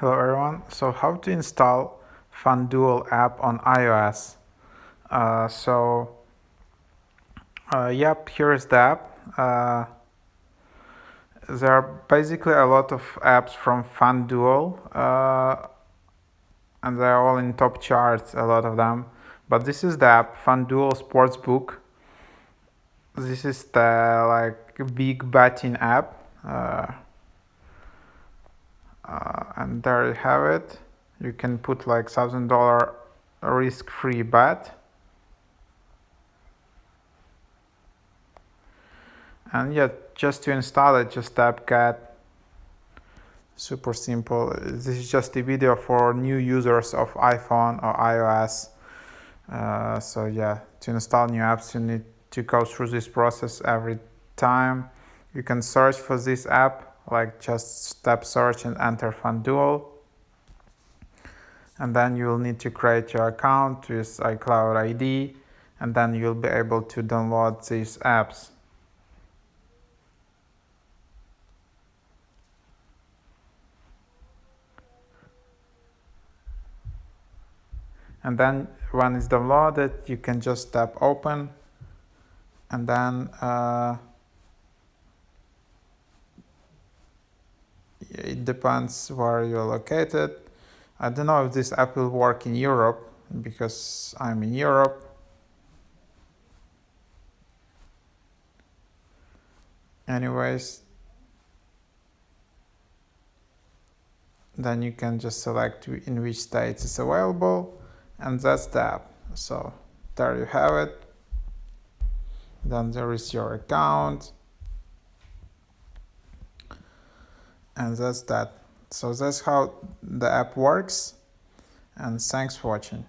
Hello everyone. So how to install FanDuel app on iOS? Yep, here's the app. There are basically a lot of apps from FanDuel, and they're all in top charts, a lot of them. But this is the app, FanDuel Sportsbook. This is the big betting app, and there you have it. You can put like $1,000 risk-free bet. And yeah, just to install it, just tap get. Super simple. This is just a video for new users of iPhone or iOS. So yeah, to install new apps, you need to go through this process every time. You can search for this app, like just tap search and enter FanDuel. And then you will need to create your account with iCloud ID, and then you'll be able to download these apps. And then when it's downloaded, you can just tap open, and then it depends where you're located. I don't know if this app will work in Europe because I'm in Europe. Anyways, then you can just select in which states it's available, and that's the app. So there you have it. Then there is your account, and that's that. So that's how the app works, and thanks for watching.